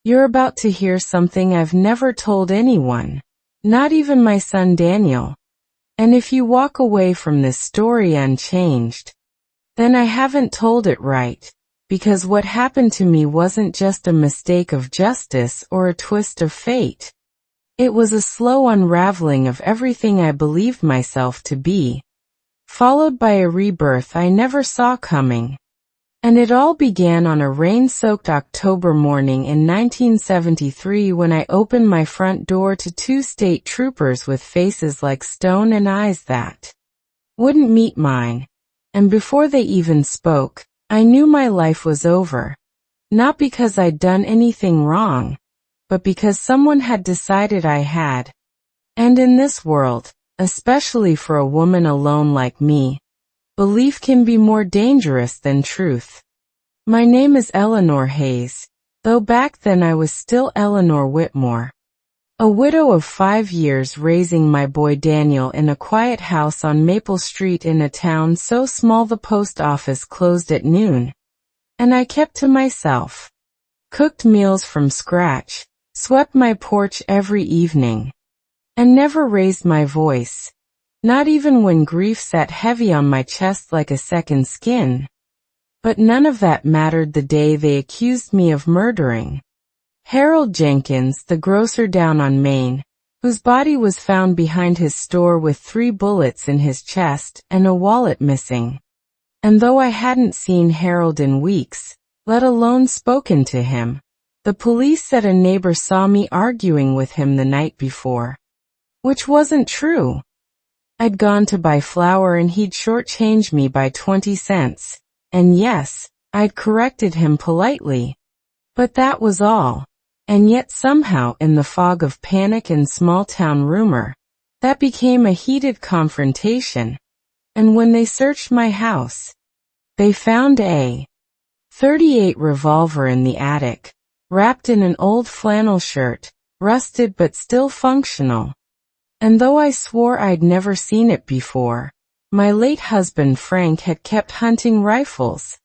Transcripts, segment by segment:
You're about to hear something I've never told anyone, not even my son Daniel. And if you walk away from this story unchanged, then I haven't told it right, because what happened to me wasn't just a mistake of justice or a twist of fate. It was a slow unraveling of everything I believed myself to be, followed by a rebirth I never saw coming. And it all began on a rain-soaked October morning in 1973 when I opened my front door to two state troopers with faces like stone and eyes that wouldn't meet mine. And before they even spoke, I knew my life was over. Not because I'd done anything wrong, but because someone had decided I had. And in this world, especially for a woman alone like me, belief can be more dangerous than truth. My name is Eleanor Hayes, though back then I was still Eleanor Whitmore. A widow of 5 years raising my boy Daniel in a quiet house on Maple Street in a town so small the post office closed at noon. And I kept to myself. Cooked meals from scratch, swept my porch every evening, and never raised my voice. Not even when grief sat heavy on my chest like a second skin. But none of that mattered the day they accused me of murdering Harold Jenkins, the grocer down on Main, whose body was found behind his store with 3 bullets in his chest and a wallet missing. And though I hadn't seen Harold in weeks, let alone spoken to him, the police said a neighbor saw me arguing with him the night before. Which wasn't true. I'd gone to buy flour and he'd shortchanged me by 20 cents. And yes, I'd corrected him politely. But that was all. And yet somehow in the fog of panic and small-town rumor, that became a heated confrontation. And when they searched my house, they found a .38 revolver in the attic, wrapped in an old flannel shirt, rusted but still functional. And though I swore I'd never seen it before, my late husband Frank had kept hunting rifles.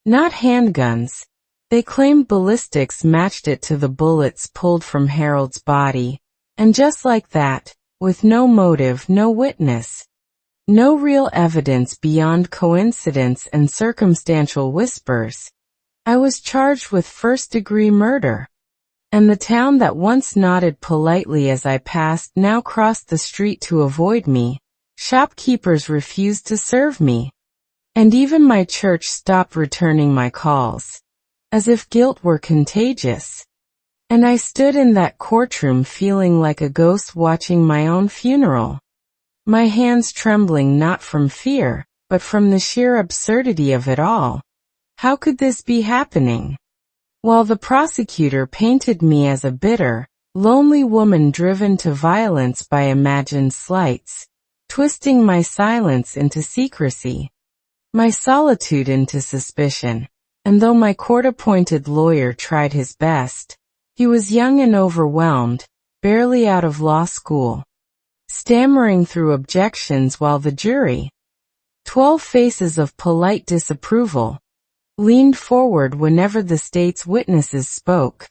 Not handguns. They claimed ballistics matched it to the bullets pulled from Harold's body. And just like that, with no motive, no witness, no real evidence beyond coincidence and circumstantial whispers, I was charged with first-degree murder. And the town that once nodded politely as I passed now crossed the street to avoid me. Shopkeepers refused to serve me. And even my church stopped returning my calls, as if guilt were contagious. And I stood in that courtroom feeling like a ghost watching my own funeral. My hands trembling not from fear, but from the sheer absurdity of it all. How could this be happening? While the prosecutor painted me as a bitter, lonely woman driven to violence by imagined slights, twisting my silence into secrecy, my solitude into suspicion. And though my court-appointed lawyer tried his best, he was young and overwhelmed, barely out of law school, stammering through objections while the jury, 12 faces of polite disapproval, leaned forward whenever the state's witnesses spoke,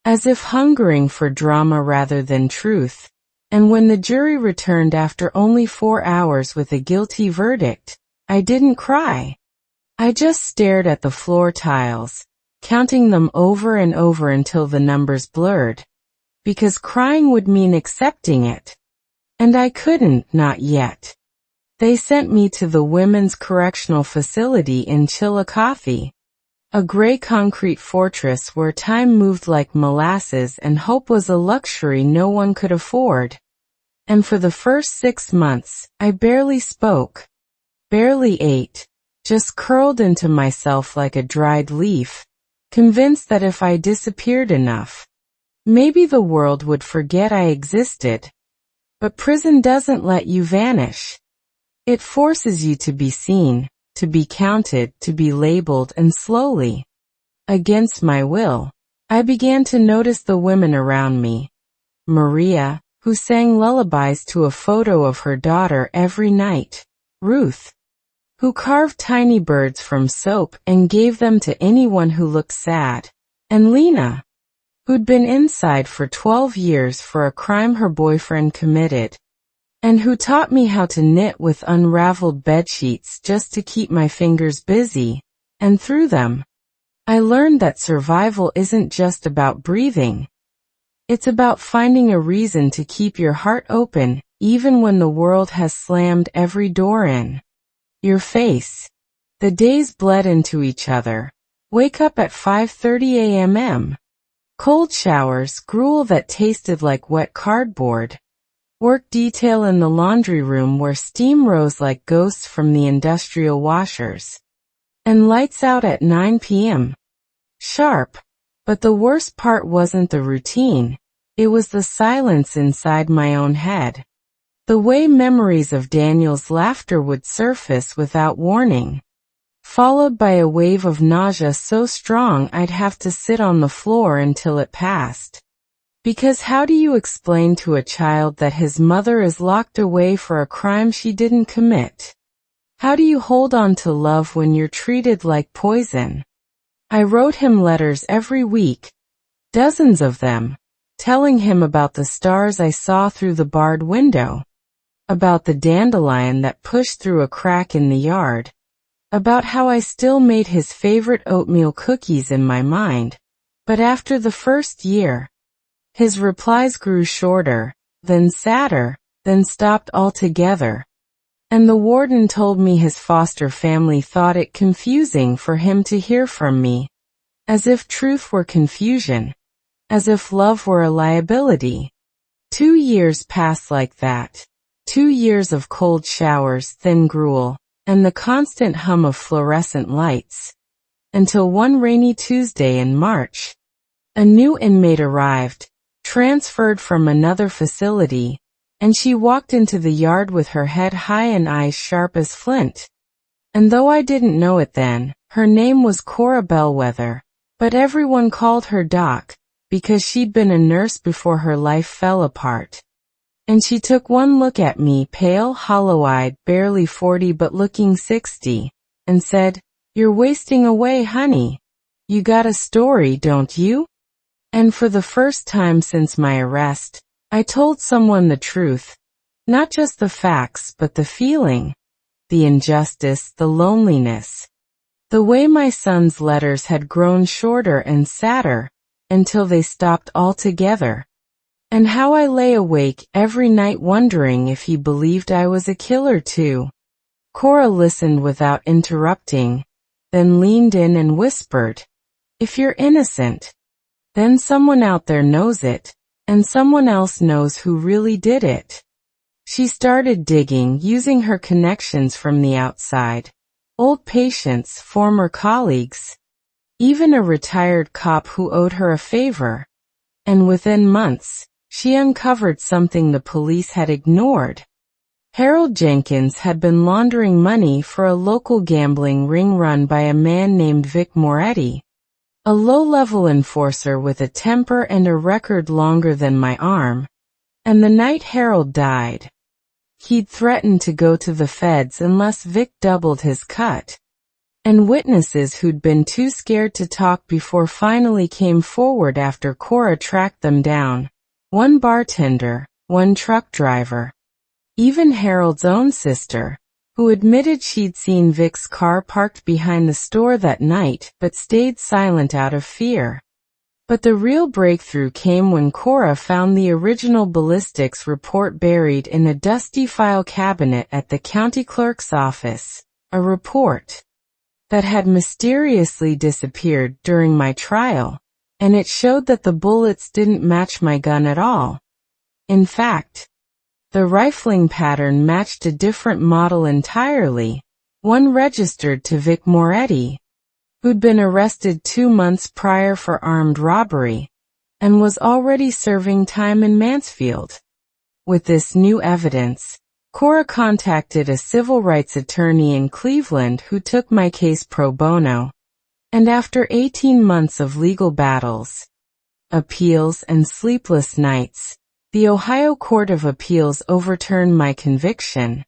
as if hungering for drama rather than truth. And when the jury returned after only 4 hours with a guilty verdict, I didn't cry. I just stared at the floor tiles, counting them over and over until the numbers blurred, because crying would mean accepting it. And I couldn't, not yet. They sent me to the Women's Correctional Facility in Chillicothe, a gray concrete fortress where time moved like molasses and hope was a luxury no one could afford. And for the first 6 months, I barely spoke, barely ate, just curled into myself like a dried leaf, convinced that if I disappeared enough, maybe the world would forget I existed. But prison doesn't let you vanish. It forces you to be seen, to be counted, to be labeled, and slowly, against my will, I began to notice the women around me. Maria, who sang lullabies to a photo of her daughter every night. Ruth, who carved tiny birds from soap and gave them to anyone who looked sad. And Lena, who'd been inside for 12 years for a crime her boyfriend committed, and who taught me how to knit with unraveled bedsheets just to keep my fingers busy, and through them, I learned that survival isn't just about breathing. It's about finding a reason to keep your heart open, even when the world has slammed every door in your face. The days bled into each other. Wake up at 5:30 a.m. Cold showers, gruel that tasted like wet cardboard. Work detail in the laundry room where steam rose like ghosts from the industrial washers. And lights out at 9 p.m. sharp. But the worst part wasn't the routine. It was the silence inside my own head. The way memories of Daniel's laughter would surface without warning, followed by a wave of nausea so strong I'd have to sit on the floor until it passed. Because how do you explain to a child that his mother is locked away for a crime she didn't commit? How do you hold on to love when you're treated like poison? I wrote him letters every week, dozens of them, telling him about the stars I saw through the barred window, about the dandelion that pushed through a crack in the yard, about how I still made his favorite oatmeal cookies in my mind. But after the first year, his replies grew shorter, then sadder, then stopped altogether. And the warden told me his foster family thought it confusing for him to hear from me. As if truth were confusion. As if love were a liability. 2 years passed like that. 2 years of cold showers, thin gruel, and the constant hum of fluorescent lights. Until one rainy Tuesday in March, a new inmate arrived, transferred from another facility, and she walked into the yard with her head high and eyes sharp as flint. And though I didn't know it then, her name was Cora Bellwether, but everyone called her Doc, because she'd been a nurse before her life fell apart. And she took one look at me, pale, hollow-eyed, barely 40 but looking 60, and said, "You're wasting away, honey. You got a story, don't you?" And for the first time since my arrest, I told someone the truth. Not just the facts, but the feeling. The injustice, the loneliness. The way my son's letters had grown shorter and sadder, until they stopped altogether. And how I lay awake every night wondering if he believed I was a killer too. Cora listened without interrupting, then leaned in and whispered, "If you're innocent, then someone out there knows it, and someone else knows who really did it." She started digging, using her connections from the outside. Old patients, former colleagues, even a retired cop who owed her a favor. And within months, she uncovered something the police had ignored. Harold Jenkins had been laundering money for a local gambling ring run by a man named Vic Moretti, a low-level enforcer with a temper and a record longer than my arm. And the night Harold died, he'd threatened to go to the feds unless Vic doubled his cut. And witnesses who'd been too scared to talk before finally came forward after Cora tracked them down. One bartender, one truck driver. Even Harold's own sister, who admitted she'd seen Vic's car parked behind the store that night but stayed silent out of fear. But the real breakthrough came when Cora found the original ballistics report buried in a dusty file cabinet at the county clerk's office, a report that had mysteriously disappeared during my trial, and it showed that the bullets didn't match my gun at all. In fact, the rifling pattern matched a different model entirely, one registered to Vic Moretti, who'd been arrested 2 months prior for armed robbery, and was already serving time in Mansfield. With this new evidence, Cora contacted a civil rights attorney in Cleveland who took my case pro bono, and after 18 months of legal battles, appeals, and sleepless nights, the Ohio Court of Appeals overturned my conviction,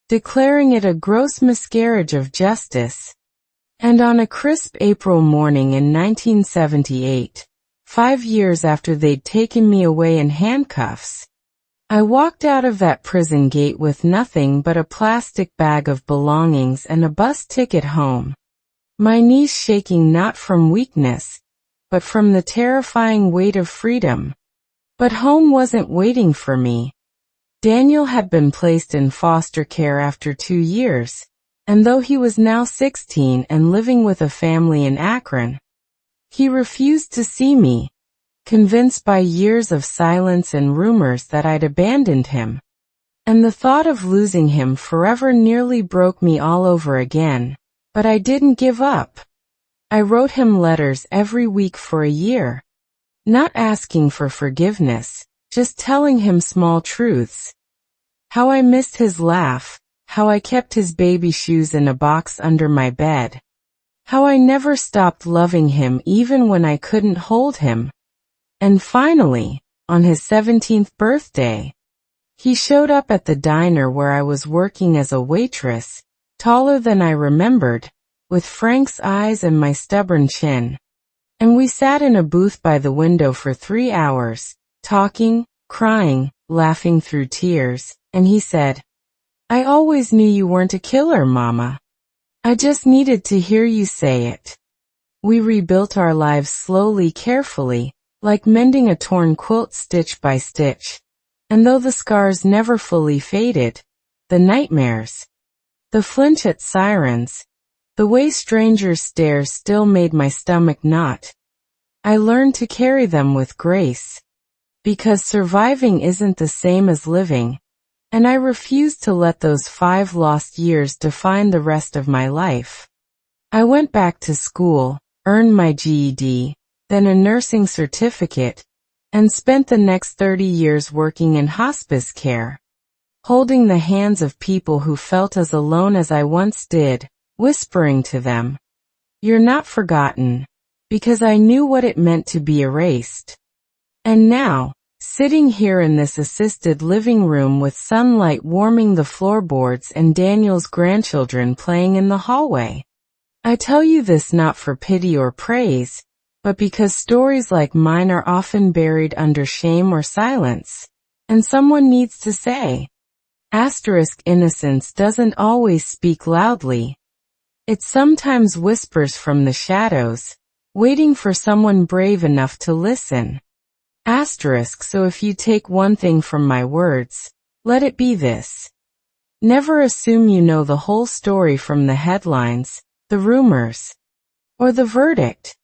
declaring it a gross miscarriage of justice. And on a crisp April morning in 1978, 5 years after they'd taken me away in handcuffs. I walked out of that prison gate with nothing but a plastic bag of belongings and a bus ticket home. My knees shaking not from weakness, but from the terrifying weight of freedom. But home wasn't waiting for me. Daniel had been placed in foster care after 2 years, and though he was now 16 and living with a family in Akron, he refused to see me, convinced by years of silence and rumors that I'd abandoned him. And the thought of losing him forever nearly broke me all over again, but I didn't give up. I wrote him letters every week for a year, not asking for forgiveness, just telling him small truths. How I missed his laugh, how I kept his baby shoes in a box under my bed, how I never stopped loving him even when I couldn't hold him. And finally, on his 17th birthday, he showed up at the diner where I was working as a waitress, taller than I remembered, with Frank's eyes and my stubborn chin. And we sat in a booth by the window for 3 hours, talking, crying, laughing through tears, and he said, "I always knew you weren't a killer, Mama. I just needed to hear you say it." We rebuilt our lives slowly, carefully, like mending a torn quilt stitch by stitch. And though the scars never fully faded, the nightmares, the flinch at sirens, the way strangers' stares still made my stomach knot. I learned to carry them with grace. Because surviving isn't the same as living, and I refused to let those 5 lost years define the rest of my life. I went back to school, earned my GED, then a nursing certificate, and spent the next 30 years working in hospice care, holding the hands of people who felt as alone as I once did, whispering to them, "You're not forgotten," because I knew what it meant to be erased. And now, sitting here in this assisted living room with sunlight warming the floorboards and Daniel's grandchildren playing in the hallway, I tell you this not for pity or praise, but because stories like mine are often buried under shame or silence, and someone needs to say. Innocence doesn't always speak loudly. It sometimes whispers from the shadows, waiting for someone brave enough to listen. So if you take one thing from my words, let it be this. Never assume you know the whole story from the headlines, the rumors, or the verdict.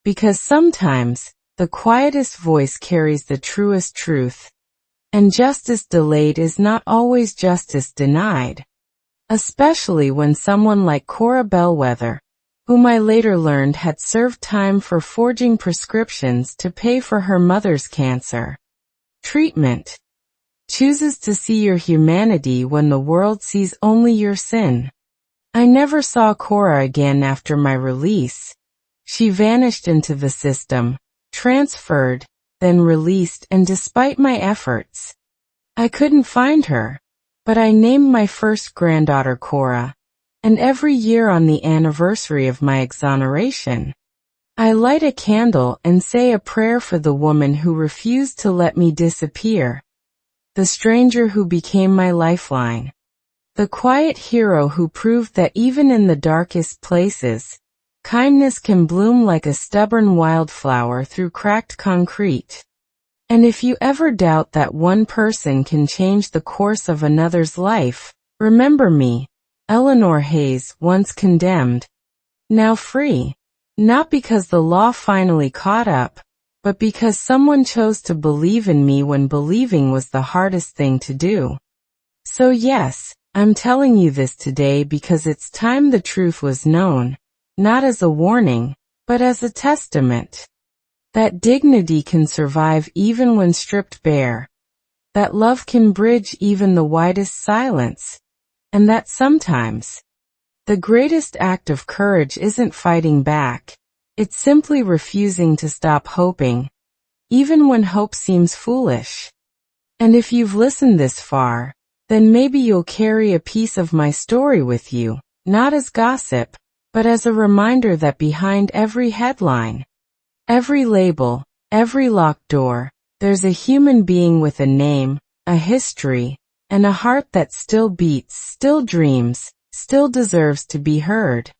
Because sometimes, the quietest voice carries the truest truth. And justice delayed is not always justice denied. Especially when someone like Cora Bellwether, whom I later learned had served time for forging prescriptions to pay for her mother's cancer treatment, chooses to see your humanity when the world sees only your sin. I never saw Cora again after my release. She vanished into the system, transferred, then released, and despite my efforts, I couldn't find her. But I named my first granddaughter Cora, and every year on the anniversary of my exoneration, I light a candle and say a prayer for the woman who refused to let me disappear, the stranger who became my lifeline, the quiet hero who proved that even in the darkest places, kindness can bloom like a stubborn wildflower through cracked concrete. And if you ever doubt that one person can change the course of another's life, remember me, Eleanor Hayes, once condemned, now free, not because the law finally caught up, but because someone chose to believe in me when believing was the hardest thing to do. So yes, I'm telling you this today because it's time the truth was known, not as a warning, but as a testament. That dignity can survive even when stripped bare. That love can bridge even the widest silence. And that sometimes, the greatest act of courage isn't fighting back. It's simply refusing to stop hoping, even when hope seems foolish. And if you've listened this far, then maybe you'll carry a piece of my story with you, not as gossip, but as a reminder that behind every headline, every label, Every locked door, there's a human being with a name, a history, and a heart that still beats, still dreams, still deserves to be heard.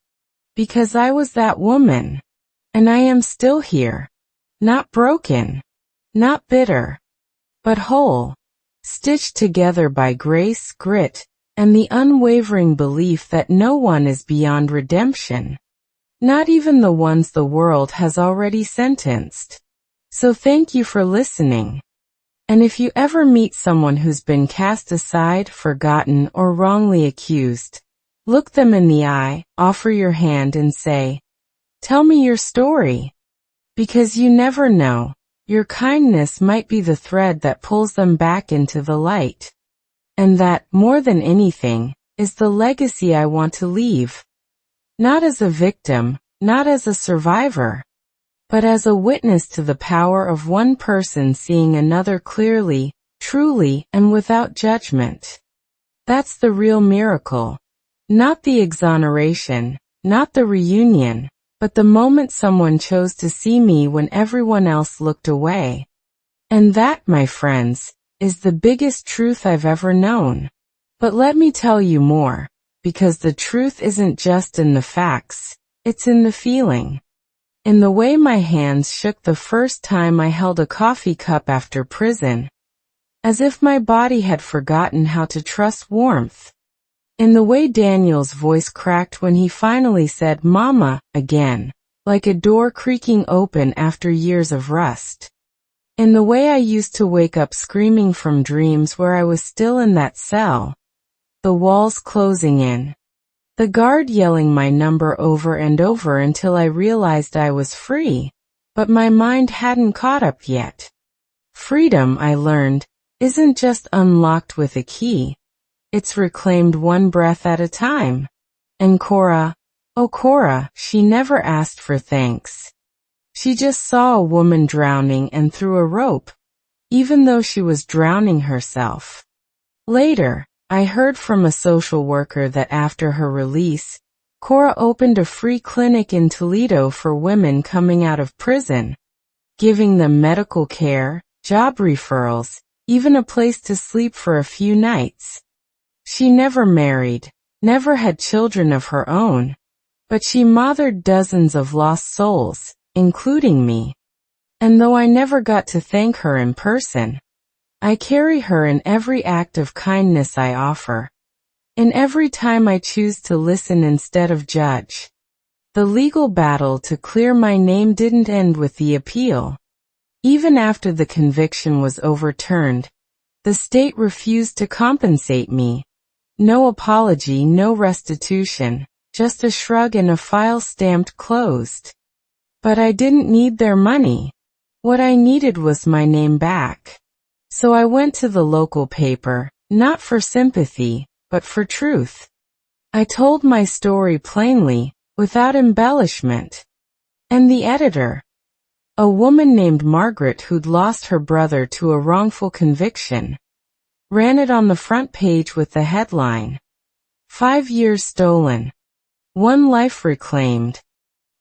Because I was that woman. And I am still here. Not broken. Not bitter. But whole. Stitched together by grace, grit, and the unwavering belief that no one is beyond redemption. Not even the ones the world has already sentenced. So thank you for listening. And if you ever meet someone who's been cast aside, forgotten, or wrongly accused, look them in the eye, offer your hand and say, "Tell me your story." Because you never know, your kindness might be the thread that pulls them back into the light. And that, more than anything, is the legacy I want to leave. Not as a victim, not as a survivor, but as a witness to the power of one person seeing another clearly, truly, and without judgment. That's the real miracle. Not the exoneration, not the reunion, but the moment someone chose to see me when everyone else looked away. And that, my friends, is the biggest truth I've ever known. But let me tell you more, because the truth isn't just in the facts, it's in the feeling. In the way my hands shook the first time I held a coffee cup after prison, as if my body had forgotten how to trust warmth. In the way Daniel's voice cracked when he finally said "Mama" again, like a door creaking open after years of rust. In the way I used to wake up screaming from dreams where I was still in that cell, the walls closing in, the guard yelling my number over and over until I realized I was free, but my mind hadn't caught up yet. Freedom, I learned, isn't just unlocked with a key. It's reclaimed one breath at a time. And Cora, oh Cora, she never asked for thanks. She just saw a woman drowning and threw a rope, even though she was drowning herself. Later, I heard from a social worker that after her release, Cora opened a free clinic in Toledo for women coming out of prison, giving them medical care, job referrals, even a place to sleep for a few nights. She never married, never had children of her own, but she mothered dozens of lost souls, including me. And though I never got to thank her in person, I carry her in every act of kindness I offer, in every time I choose to listen instead of judge. The legal battle to clear my name didn't end with the appeal. Even after the conviction was overturned, the state refused to compensate me. No apology, no restitution, just a shrug and a file stamped closed. But I didn't need their money. What I needed was my name back. So I went to the local paper, not for sympathy, but for truth. I told my story plainly, without embellishment. And the editor, a woman named Margaret who'd lost her brother to a wrongful conviction, ran it on the front page with the headline, 5 years stolen. 1 life reclaimed.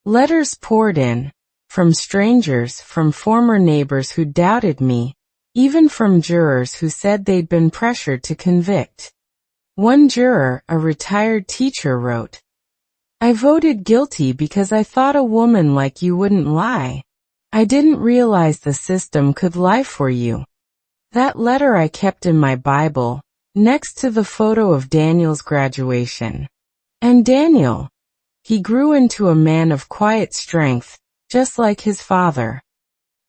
Letters poured in, from strangers, from former neighbors who doubted me, even from jurors who said they'd been pressured to convict. One juror, a retired teacher, wrote, "I voted guilty because I thought a woman like you wouldn't lie. I didn't realize the system could lie for you." That letter I kept in my Bible, next to the photo of Daniel's graduation. And Daniel, he grew into a man of quiet strength, just like his father.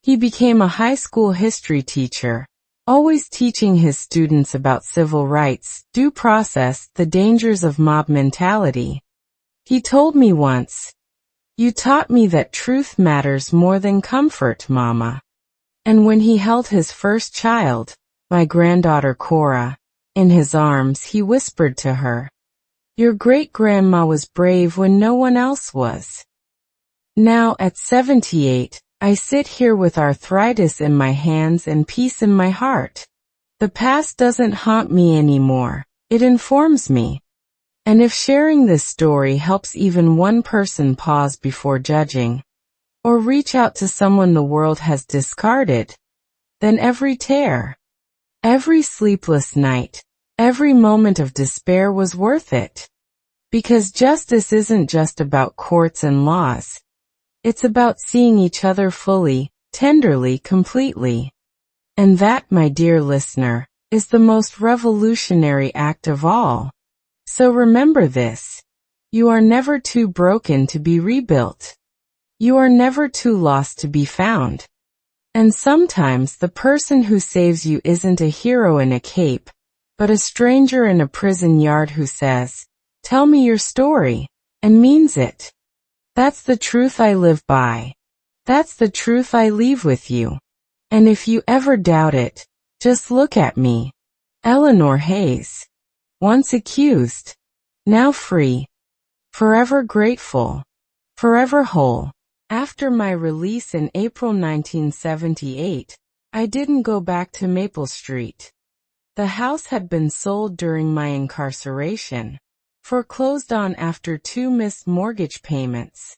He became a high school history teacher, always teaching his students about civil rights, due process, the dangers of mob mentality. He told me once, "You taught me that truth matters more than comfort, Mama." And when he held his first child, my granddaughter Cora, in his arms, he whispered to her, "Your great-grandma was brave when no one else was." Now, at 78, I sit here with arthritis in my hands and peace in my heart. The past doesn't haunt me anymore, it informs me. And if sharing this story helps even one person pause before judging, or reach out to someone the world has discarded, then every tear, every sleepless night, every moment of despair was worth it. Because justice isn't just about courts and laws. It's about seeing each other fully, tenderly, completely. And that, my dear listener, is the most revolutionary act of all. So remember this. You are never too broken to be rebuilt. You are never too lost to be found. And sometimes the person who saves you isn't a hero in a cape, but a stranger in a prison yard who says, "Tell me your story," and means it. That's the truth I live by. That's the truth I leave with you. And if you ever doubt it, just look at me. Eleanor Hayes. Once accused, now free. Forever grateful. Forever whole. After my release in April 1978, I didn't go back to Maple Street. The house had been sold during my incarceration, foreclosed on after 2 missed mortgage payments.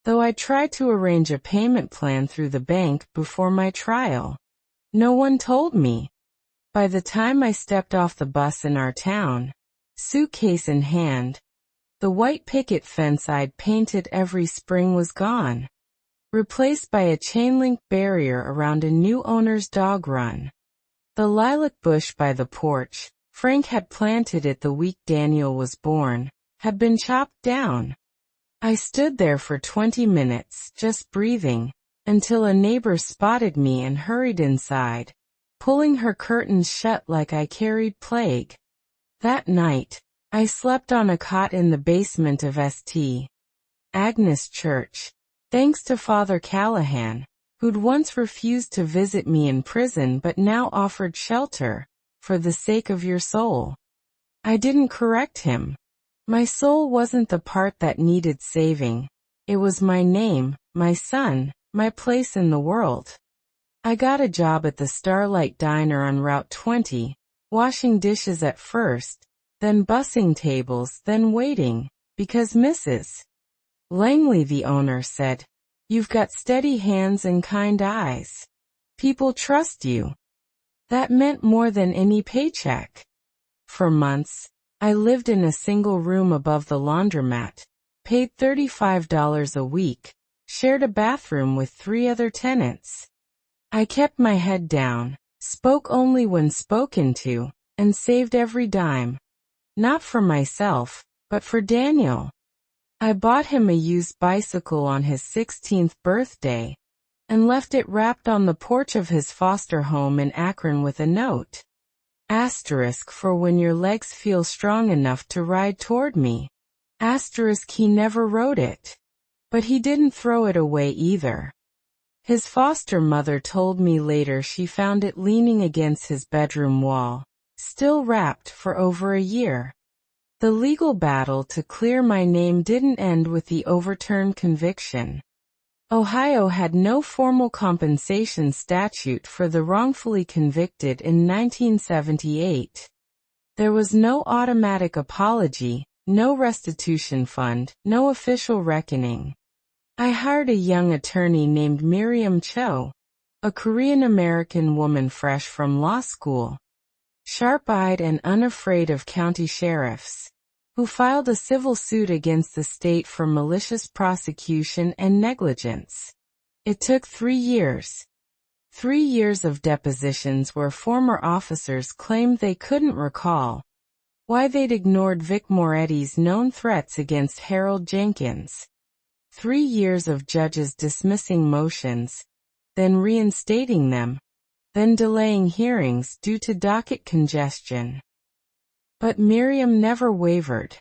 Though I tried to arrange a payment plan through the bank before my trial, no one told me. By the time I stepped off the bus in our town, suitcase in hand, the white picket fence I'd painted every spring was gone, replaced by a chain-link barrier around a new owner's dog run. The lilac bush by the porch, Frank had planted it the week Daniel was born, had been chopped down. I stood there for 20 minutes, just breathing, until a neighbor spotted me and hurried inside, pulling her curtains shut like I carried plague. That night, I slept on a cot in the basement of St. Agnes Church, thanks to Father Callahan, who'd once refused to visit me in prison but now offered shelter, for the sake of your soul. I didn't correct him. My soul wasn't the part that needed saving. It was my name, my son, my place in the world. I got a job at the Starlight Diner on Route 20, washing dishes at first, then bussing tables, then waiting, because Mrs. Langley, the owner, said, "You've got steady hands and kind eyes. People trust you." That meant more than any paycheck. For months, I lived in a single room above the laundromat, paid $35 a week, shared a bathroom with 3 other tenants. I kept my head down, spoke only when spoken to, and saved every dime. Not for myself, but for Daniel. I bought him a used bicycle on his 16th birthday, and left it wrapped on the porch of his foster home in Akron with a note. Asterisk for when your legs feel strong enough to ride toward me. Asterisk he never wrote it. But he didn't throw it away either. His foster mother told me later she found it leaning against his bedroom wall, still wrapped, for over a year. The legal battle to clear my name didn't end with the overturned conviction. Ohio had no formal compensation statute for the wrongfully convicted in 1978. There was no automatic apology, no restitution fund, no official reckoning. I hired a young attorney named Miriam Cho, a Korean-American woman fresh from law school, sharp-eyed and unafraid of county sheriffs, who filed a civil suit against the state for malicious prosecution and negligence. It took 3 years. 3 years of depositions where former officers claimed they couldn't recall why they'd ignored Vic Moretti's known threats against Harold Jenkins. 3 years of judges dismissing motions, then reinstating them, then delaying hearings due to docket congestion. But Miriam never wavered.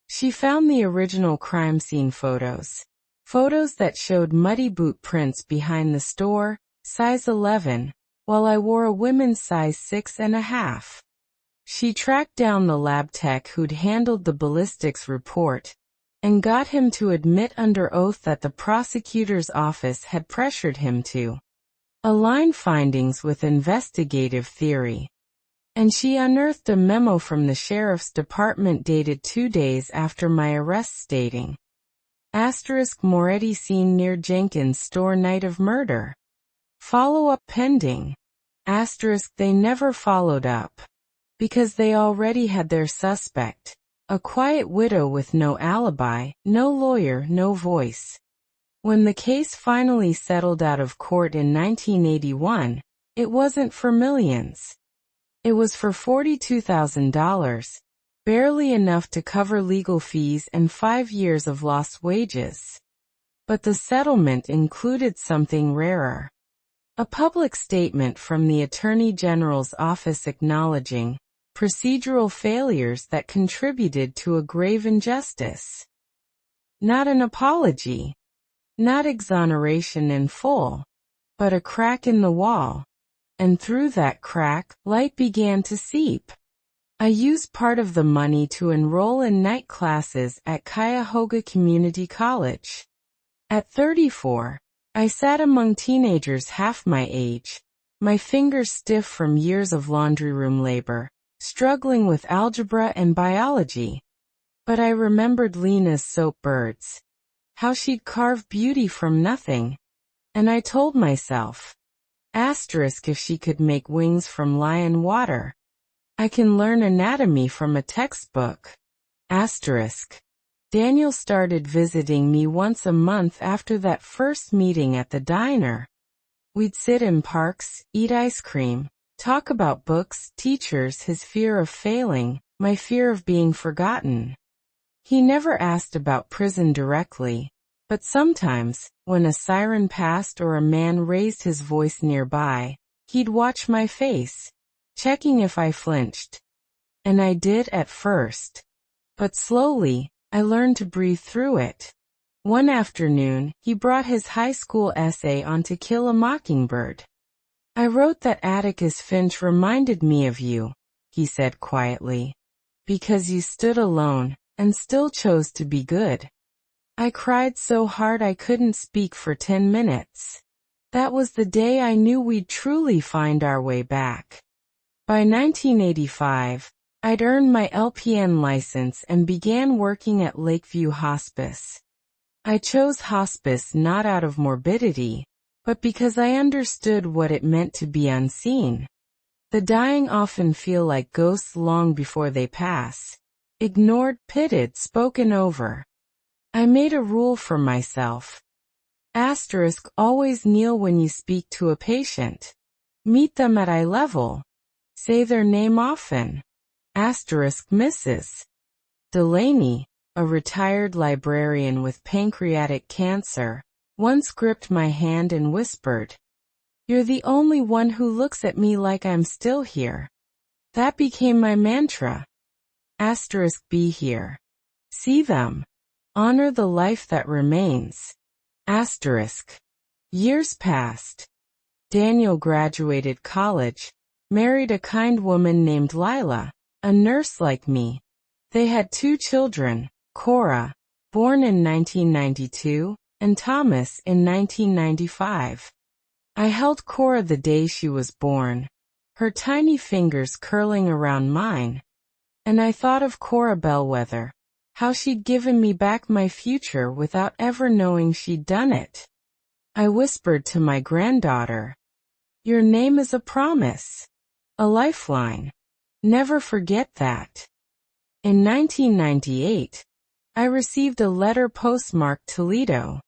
She found the original crime scene photos. Photos that showed muddy boot prints behind the store, size 11, while I wore a women's size 6.5. She tracked down the lab tech who'd handled the ballistics report, and got him to admit under oath that the prosecutor's office had pressured him to align findings with investigative theory. And she unearthed a memo from the sheriff's department dated 2 days after my arrest stating, Moretti seen near Jenkins store night of murder. Follow-up pending. They never followed up. Because they already had their suspect. A quiet widow with no alibi, no lawyer, no voice. When the case finally settled out of court in 1981, it wasn't for millions. It was for $42,000, barely enough to cover legal fees and 5 years of lost wages. But the settlement included something rarer. A public statement from the Attorney General's office acknowledging procedural failures that contributed to a grave injustice. Not an apology. Not exoneration in full. But a crack in the wall. And through that crack, light began to seep. I used part of the money to enroll in night classes at Cuyahoga Community College. At 34, I sat among teenagers half my age, my fingers stiff from years of laundry room labor, struggling with algebra and biology. But I remembered Lena's soap birds. How she'd carve beauty from nothing. And I told myself, if she could make wings from lion water, I can learn anatomy from a textbook. Daniel started visiting me once a month after that first meeting at the diner. We'd sit in parks, eat ice cream, talk about books, teachers, his fear of failing, my fear of being forgotten. He never asked about prison directly, but sometimes, when a siren passed or a man raised his voice nearby, he'd watch my face, checking if I flinched. And I did at first. But slowly, I learned to breathe through it. One afternoon, he brought his high school essay on To Kill a Mockingbird. I wrote that Atticus Finch reminded me of you, he said quietly. Because you stood alone, and still chose to be good. I cried so hard I couldn't speak for 10 minutes. That was the day I knew we'd truly find our way back. By 1985, I'd earned my LPN license and began working at Lakeview Hospice. I chose hospice not out of morbidity, but because I understood what it meant to be unseen. The dying often feel like ghosts long before they pass. Ignored, pitted, spoken over. I made a rule for myself. Always kneel when you speak to a patient. Meet them at eye level. Say their name often. Mrs. Delaney, a retired librarian with pancreatic cancer, once gripped my hand and whispered, "You're the only one who looks at me like I'm still here." That became my mantra. Be here. See them. Honor the life that remains. Years passed. Daniel graduated college, married a kind woman named Lila, a nurse like me. They had 2 children, Cora, born in 1992, and Thomas in 1995. I held Cora the day she was born, her tiny fingers curling around mine. And I thought of Cora Bellwether, how she'd given me back my future without ever knowing she'd done it. I whispered to my granddaughter, "Your name is a promise. A lifeline. Never forget that." In 1998, I received a letter postmarked Toledo.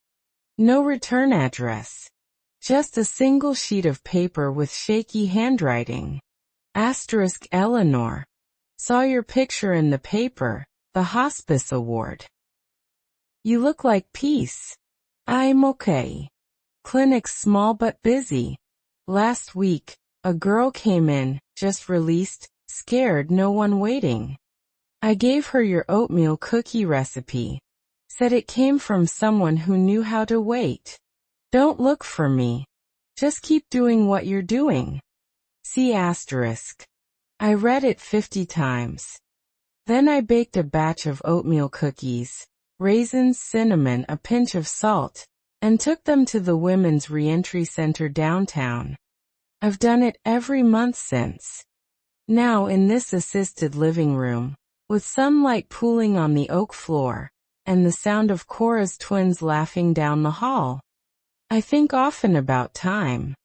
No return address. Just a single sheet of paper with shaky handwriting. Eleanor. Saw your picture in the paper, the hospice award. You look like peace. I'm okay. Clinic's small but busy. Last week, a girl came in, just released, scared, no one waiting. I gave her your oatmeal cookie recipe. Said it came from someone who knew how to wait. Don't look for me. Just keep doing what you're doing. See asterisk. I read it 50 times. Then I baked a batch of oatmeal cookies, raisins, cinnamon, a pinch of salt, and took them to the Women's Reentry Center downtown. I've done it every month since. Now in this assisted living room, with sunlight pooling on the oak floor, and the sound of Cora's twins laughing down the hall. I think often about time.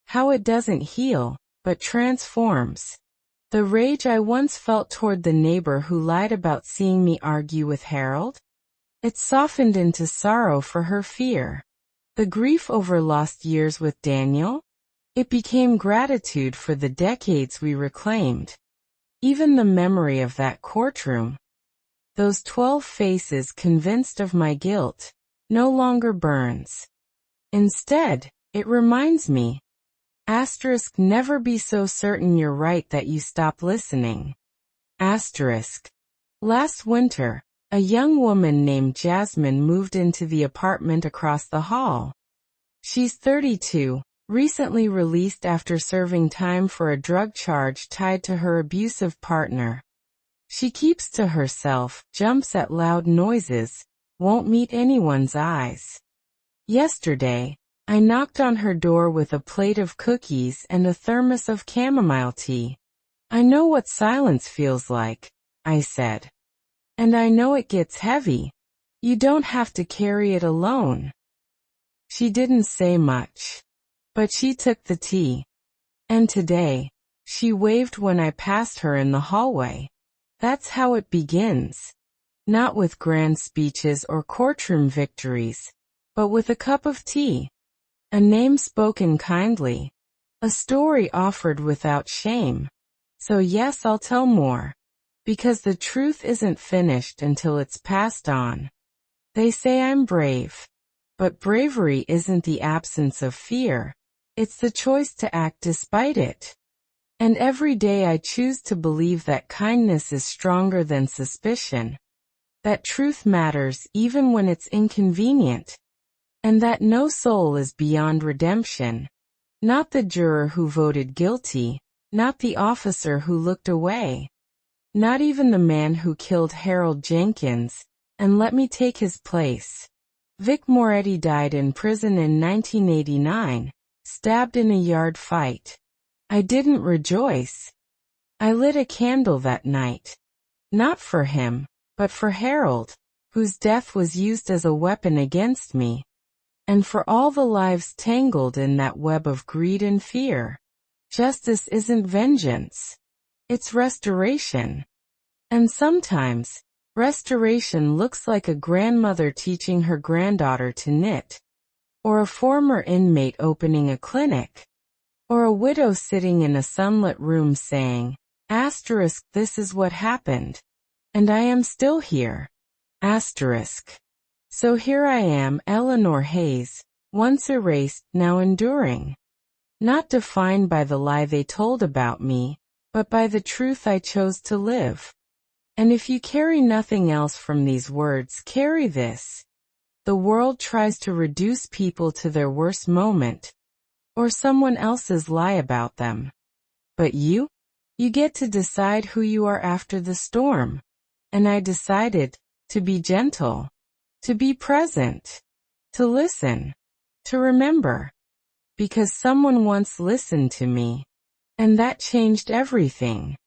How it doesn't heal, but transforms. The rage I once felt toward the neighbor who lied about seeing me argue with Harold? It softened into sorrow for her fear. The grief over lost years with Daniel? It became gratitude for the decades we reclaimed. Even the memory of that courtroom, those 12 faces convinced of my guilt, no longer burns. Instead, it reminds me. Never be so certain you're right that you stop listening. Last winter, a young woman named Jasmine moved into the apartment across the hall. She's 32, recently released after serving time for a drug charge tied to her abusive partner. She keeps to herself, jumps at loud noises, won't meet anyone's eyes. Yesterday, I knocked on her door with a plate of cookies and a thermos of chamomile tea. I know what silence feels like, I said. And I know it gets heavy. You don't have to carry it alone. She didn't say much, but she took the tea. And today, she waved when I passed her in the hallway. That's how it begins. Not with grand speeches or courtroom victories, but with a cup of tea. A name spoken kindly. A story offered without shame. So yes, I'll tell more. Because the truth isn't finished until it's passed on. They say I'm brave. But bravery isn't the absence of fear. It's the choice to act despite it. And every day I choose to believe that kindness is stronger than suspicion. That truth matters even when it's inconvenient. And that no soul is beyond redemption. Not the juror who voted guilty, not the officer who looked away. Not even the man who killed Harold Jenkins, and let me take his place. Vic Moretti died in prison in 1989, stabbed in a yard fight. I didn't rejoice. I lit a candle that night. Not for him, but for Harold, whose death was used as a weapon against me. And for all the lives tangled in that web of greed and fear. Justice isn't vengeance. It's restoration. And sometimes, restoration looks like a grandmother teaching her granddaughter to knit. Or a former inmate opening a clinic. Or a widow sitting in a sunlit room saying, "This is what happened. And I am still here." So here I am, Eleanor Hayes, once erased, now enduring. Not defined by the lie they told about me, but by the truth I chose to live. And if you carry nothing else from these words, carry this. The world tries to reduce people to their worst moment, or someone else's lie about them. But you get to decide who you are after the storm. And I decided to be gentle. To be present. To listen. To remember. Because someone once listened to me. And that changed everything.